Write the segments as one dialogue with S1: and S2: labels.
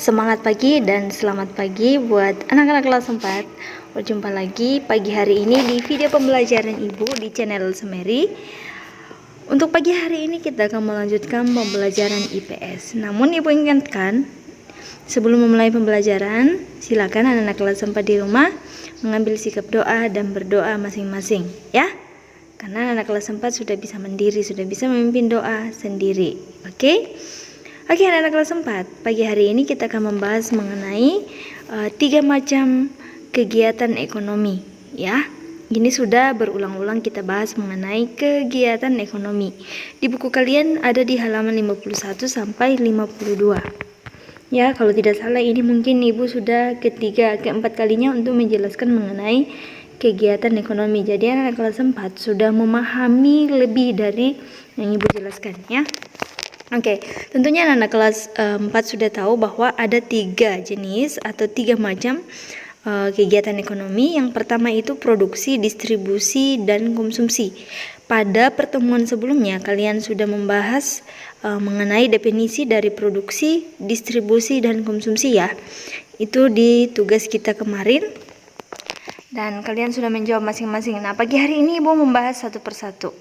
S1: Semangat pagi dan selamat pagi buat anak-anak kelas 4. Berjumpa lagi pagi hari ini di video pembelajaran Ibu di channel Semeri. Untuk pagi hari ini kita akan melanjutkan pembelajaran IPS. Namun Ibu ingatkan, sebelum memulai pembelajaran, silakan anak-anak kelas 4 di rumah mengambil sikap doa dan berdoa masing-masing, ya. Karena anak kelas 4 sudah bisa mandiri, sudah bisa memimpin doa sendiri. Oke, anak-anak kelas 4, pagi hari ini kita akan membahas mengenai 3 macam kegiatan ekonomi, ya. Ini sudah berulang-ulang kita bahas mengenai kegiatan ekonomi. Di buku kalian ada di halaman 51 sampai 52. Ya, kalau tidak salah ini mungkin Ibu sudah keempat kalinya untuk menjelaskan mengenai kegiatan ekonomi. Jadi anak kelas 4 sudah memahami lebih dari yang Ibu jelaskan, ya. Oke, tentunya anak kelas 4 sudah tahu bahwa ada 3 jenis atau 3 macam kegiatan ekonomi. Yang pertama itu produksi, distribusi, dan konsumsi. Pada pertemuan sebelumnya kalian sudah membahas mengenai definisi dari produksi, distribusi, dan konsumsi, ya. Itu di tugas kita kemarin. Dan kalian sudah menjawab masing-masing. Nah, pagi hari ini Ibu membahas satu persatu.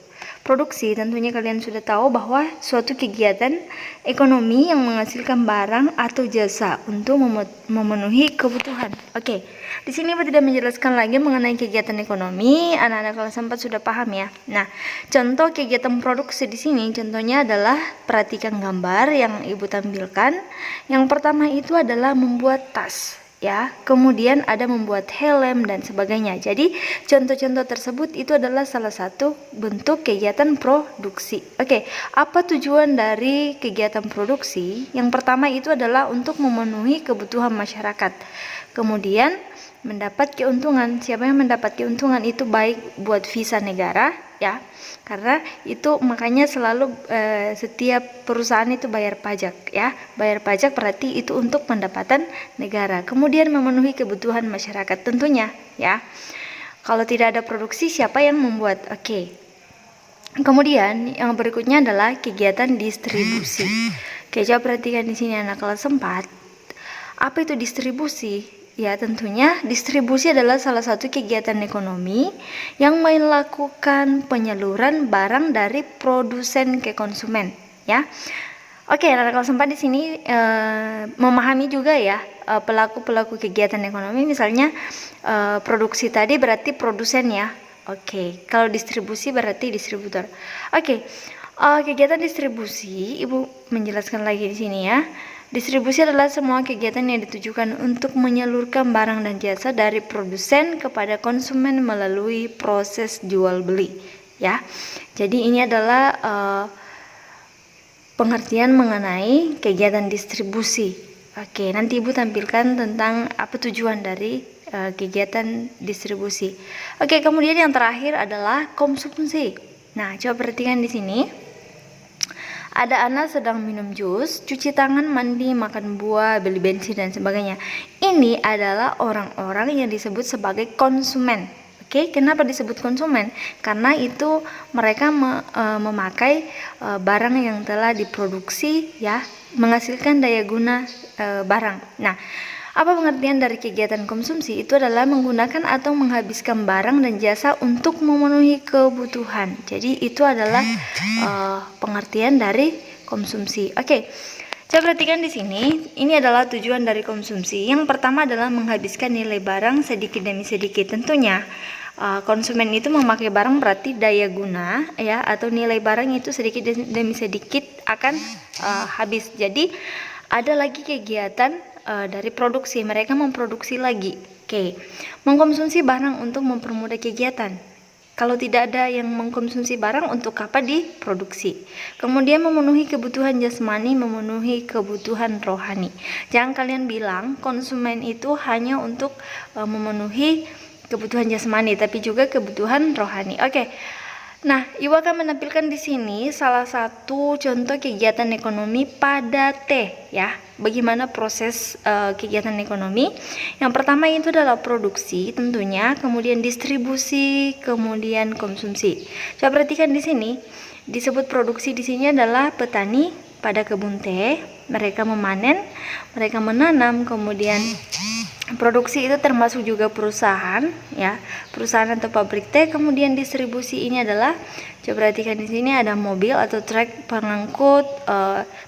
S1: Produksi, tentunya kalian sudah tahu bahwa suatu kegiatan ekonomi yang menghasilkan barang atau jasa untuk memenuhi kebutuhan. Oke, di sini Ibu tidak menjelaskan lagi mengenai kegiatan ekonomi. Anak-anak kelas 4 sudah paham, ya. Nah, contoh kegiatan produksi di sini contohnya adalah perhatikan gambar yang Ibu tampilkan. Yang pertama itu adalah membuat tas, ya, kemudian ada membuat helm dan sebagainya. Jadi contoh-contoh tersebut itu adalah salah satu bentuk kegiatan produksi. Oke, apa tujuan dari kegiatan produksi? Yang pertama itu adalah untuk memenuhi kebutuhan masyarakat, kemudian mendapat keuntungan. Siapa yang mendapat keuntungan itu baik buat visa negara, ya, karena itu makanya selalu setiap perusahaan itu bayar pajak, ya. Bayar pajak berarti itu untuk pendapatan negara. Kemudian memenuhi kebutuhan masyarakat tentunya, ya. Kalau tidak ada produksi, siapa yang membuat? Oke. Kemudian yang berikutnya adalah kegiatan distribusi. Oke, coba perhatikan di sini anak kelas 4. Apa itu distribusi? Ya, tentunya distribusi adalah salah satu kegiatan ekonomi yang melakukan penyaluran barang dari produsen ke konsumen, ya. Oke, anak kelas 4 di sini memahami juga, ya, pelaku-pelaku kegiatan ekonomi. Misalnya produksi tadi berarti produsen, ya. Oke, kalau distribusi berarti distributor. Oke, kegiatan distribusi Ibu menjelaskan lagi di sini, ya. Distribusi adalah semua kegiatan yang ditujukan untuk menyalurkan barang dan jasa dari produsen kepada konsumen melalui proses jual beli, ya. Jadi ini adalah pengertian mengenai kegiatan distribusi. Oke, nanti Ibu tampilkan tentang apa tujuan dari kegiatan distribusi. Oke, kemudian yang terakhir adalah konsumsi. Nah, coba perhatikan di sini. Ada anak sedang minum jus, cuci tangan, mandi, makan buah, beli bensin, dan sebagainya. Ini adalah orang-orang yang disebut sebagai konsumen. Oke, kenapa disebut konsumen? Karena itu mereka memakai barang yang telah diproduksi, ya, menghasilkan daya guna barang. Nah, apa pengertian dari kegiatan konsumsi? Itu adalah menggunakan atau menghabiskan barang dan jasa untuk memenuhi kebutuhan. Jadi itu adalah pengertian dari konsumsi. Oke, coba perhatikan di sini. Ini adalah tujuan dari konsumsi. Yang pertama adalah menghabiskan nilai barang sedikit demi sedikit. Tentunya konsumen itu memakai barang berarti daya guna, ya, atau nilai barang itu sedikit demi sedikit akan habis. Jadi ada lagi kegiatan dari produksi, mereka memproduksi lagi. Oke, mengkonsumsi barang untuk mempermudah kegiatan. Kalau tidak ada yang mengkonsumsi barang, untuk apa diproduksi? Kemudian memenuhi kebutuhan jasmani, memenuhi kebutuhan rohani. Jangan kalian bilang konsumen itu hanya untuk memenuhi kebutuhan jasmani, tapi juga kebutuhan rohani. Oke. Nah, Ibu akan menampilkan di sini salah satu contoh kegiatan ekonomi pada T, ya. Bagaimana proses kegiatan ekonomi? Yang pertama itu adalah produksi, tentunya, kemudian distribusi, kemudian konsumsi. Coba perhatikan di sini, disebut produksi di sini adalah petani, pada kebun teh. Mereka memanen, mereka menanam, kemudian produksi itu termasuk juga perusahaan, ya, perusahaan atau pabrik teh. Kemudian distribusi ini adalah, coba perhatikan di sini ada mobil atau truk pengangkut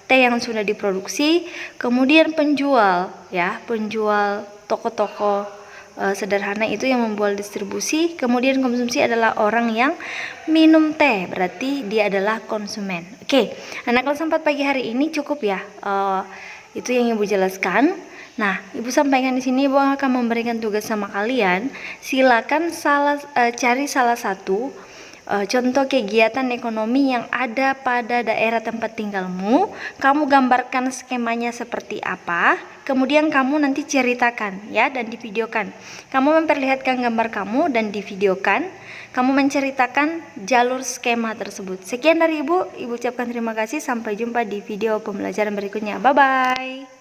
S1: teh yang sudah diproduksi. Kemudian penjual, ya, penjual toko-toko sederhana itu yang membuat distribusi. Kemudian konsumsi adalah orang yang minum teh, berarti dia adalah konsumen. Oke, anak kelas 4 pagi hari ini cukup ya, itu yang ibu jelaskan. Nah, ibu sampaikan di sini, ibu akan memberikan tugas sama kalian. Silakan cari salah satu contoh kegiatan ekonomi yang ada pada daerah tempat tinggalmu. Kamu gambarkan skemanya seperti apa, kemudian kamu nanti ceritakan, ya, dan divideokan. Kamu memperlihatkan gambar kamu dan divideokan. Kamu menceritakan jalur skema tersebut. Sekian dari ibu ucapkan terima kasih. Sampai jumpa di video pembelajaran berikutnya. Bye bye.